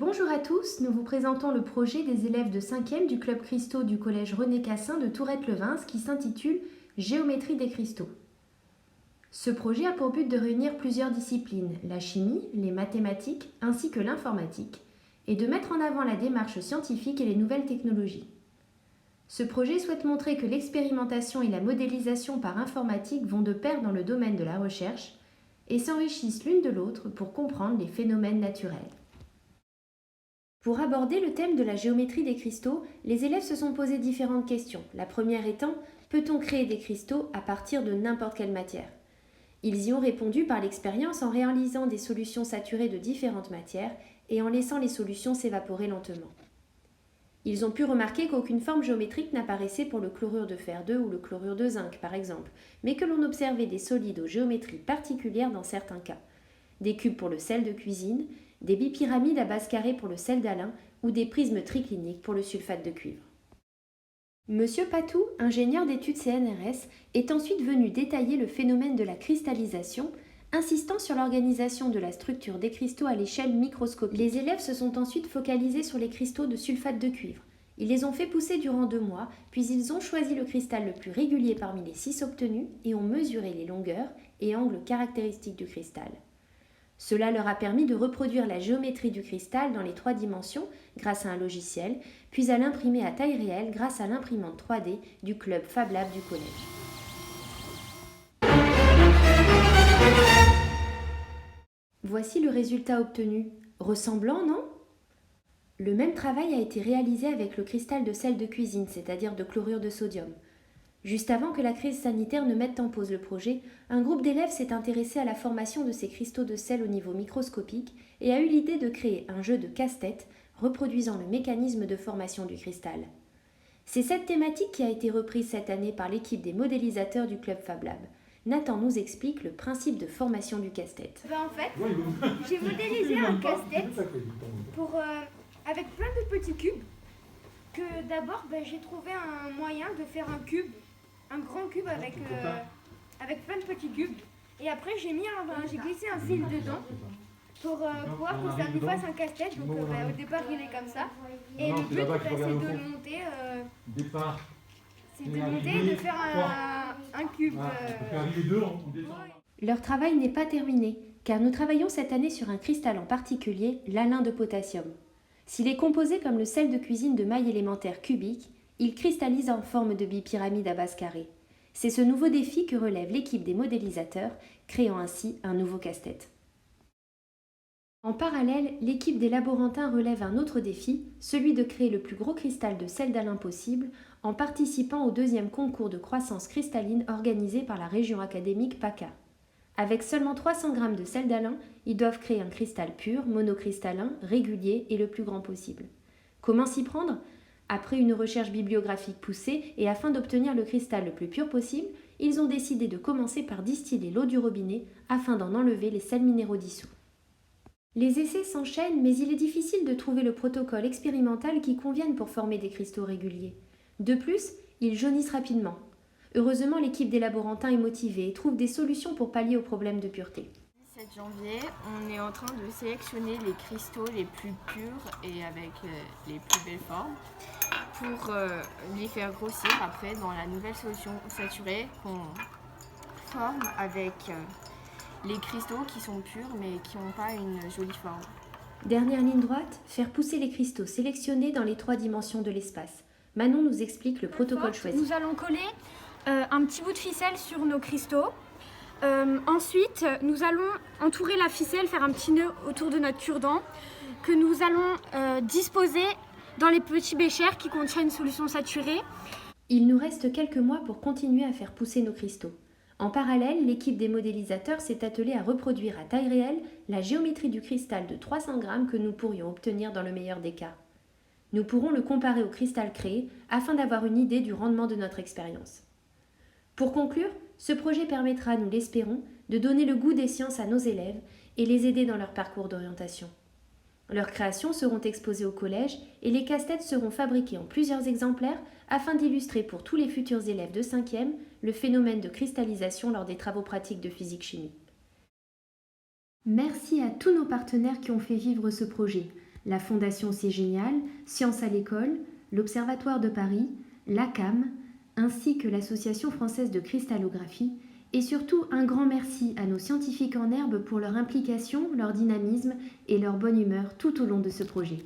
Bonjour à tous, nous vous présentons le projet des élèves de 5e du Club Cristaux du Collège René Cassin de Tourette-Levins qui s'intitule Géométrie des cristaux. Ce projet a pour but de réunir plusieurs disciplines, la chimie, les mathématiques ainsi que l'informatique, et de mettre en avant la démarche scientifique et les nouvelles technologies. Ce projet souhaite montrer que l'expérimentation et la modélisation par informatique vont de pair dans le domaine de la recherche et s'enrichissent l'une de l'autre pour comprendre les phénomènes naturels. Pour aborder le thème de la géométrie des cristaux, les élèves se sont posé différentes questions. La première étant, peut-on créer des cristaux à partir de n'importe quelle matière ? Ils y ont répondu par l'expérience en réalisant des solutions saturées de différentes matières et en laissant les solutions s'évaporer lentement. Ils ont pu remarquer qu'aucune forme géométrique n'apparaissait pour le chlorure de fer 2 ou le chlorure de zinc par exemple, mais que l'on observait des solides aux géométries particulières dans certains cas. Des cubes pour le sel de cuisine, des bipyramides à base carrée pour le sel d'Alain ou des prismes tricliniques pour le sulfate de cuivre. Monsieur Patou, ingénieur d'études CNRS, est ensuite venu détailler le phénomène de la cristallisation, insistant sur l'organisation de la structure des cristaux à l'échelle microscopique. Les élèves se sont ensuite focalisés sur les cristaux de sulfate de cuivre. Ils les ont fait pousser durant 2 mois, puis ils ont choisi le cristal le plus régulier parmi les 6 obtenus et ont mesuré les longueurs et angles caractéristiques du cristal. Cela leur a permis de reproduire la géométrie du cristal dans les 3 dimensions grâce à un logiciel, puis à l'imprimer à taille réelle grâce à l'imprimante 3D du club Fab Lab du collège. Voici le résultat obtenu. Ressemblant, non ? Le même travail a été réalisé avec le cristal de sel de cuisine, c'est-à-dire de chlorure de sodium. Juste avant que la crise sanitaire ne mette en pause le projet, un groupe d'élèves s'est intéressé à la formation de ces cristaux de sel au niveau microscopique et a eu l'idée de créer un jeu de casse-tête reproduisant le mécanisme de formation du cristal. C'est cette thématique qui a été reprise cette année par l'équipe des modélisateurs du Club Fab Lab. Nathan nous explique le principe de formation du casse-tête. En fait, j'ai modélisé un casse-tête avec plein de petits cubes. Que d'abord, j'ai trouvé un moyen de faire un cube, un grand cube avec plein de petits cubes. Et après, j'ai glissé un fil dedans pour pouvoir que ça nous fasse un casse-tête. Donc au départ, il est comme ça. Et le but, c'est de le monter. C'est de monter et de faire un cube. Leur travail n'est pas terminé, car nous travaillons cette année sur un cristal en particulier, l'alun de potassium. S'il est composé comme le sel de cuisine de mailles élémentaires cubiques, il cristallise en forme de bipyramide à base carrée. C'est ce nouveau défi que relève l'équipe des modélisateurs, créant ainsi un nouveau casse-tête. En parallèle, l'équipe des laborantins relève un autre défi, celui de créer le plus gros cristal de sel d'Alain possible, en participant au 2e concours de croissance cristalline organisé par la région académique PACA. Avec seulement 300 g de sel d'Alain, ils doivent créer un cristal pur, monocristallin, régulier et le plus grand possible. Comment s'y prendre ? Après une recherche bibliographique poussée et afin d'obtenir le cristal le plus pur possible, ils ont décidé de commencer par distiller l'eau du robinet afin d'en enlever les sels minéraux dissous. Les essais s'enchaînent, mais il est difficile de trouver le protocole expérimental qui convienne pour former des cristaux réguliers. De plus, ils jaunissent rapidement. Heureusement, l'équipe des laborantins est motivée et trouve des solutions pour pallier aux problèmes de pureté. Le 17 janvier, on est en train de sélectionner les cristaux les plus purs et avec les plus belles formes pour les faire grossir après dans la nouvelle solution saturée qu'on forme avec les cristaux qui sont purs mais qui n'ont pas une jolie forme. Dernière ligne droite, faire pousser les cristaux sélectionnés dans les 3 dimensions de l'espace. Manon nous explique le protocole choisi. Nous allons coller un petit bout de ficelle sur nos cristaux. Ensuite, nous allons entourer la ficelle, faire un petit nœud autour de notre cure-dent que nous allons disposer dans les petits béchers qui contiennent une solution saturée. Il nous reste quelques mois pour continuer à faire pousser nos cristaux. En parallèle, l'équipe des modélisateurs s'est attelée à reproduire à taille réelle la géométrie du cristal de 300 g que nous pourrions obtenir dans le meilleur des cas. Nous pourrons le comparer au cristal créé afin d'avoir une idée du rendement de notre expérience. Pour conclure, ce projet permettra, nous l'espérons, de donner le goût des sciences à nos élèves et les aider dans leur parcours d'orientation. Leurs créations seront exposées au collège et les casse-têtes seront fabriqués en plusieurs exemplaires afin d'illustrer pour tous les futurs élèves de 5e le phénomène de cristallisation lors des travaux pratiques de physique-chimie. Merci à tous nos partenaires qui ont fait vivre ce projet. la Fondation C'est Génial, Science à l'école, l'Observatoire de Paris, l'ACAM, ainsi que l'Association française de cristallographie, et surtout un grand merci à nos scientifiques en herbe pour leur implication, leur dynamisme et leur bonne humeur tout au long de ce projet.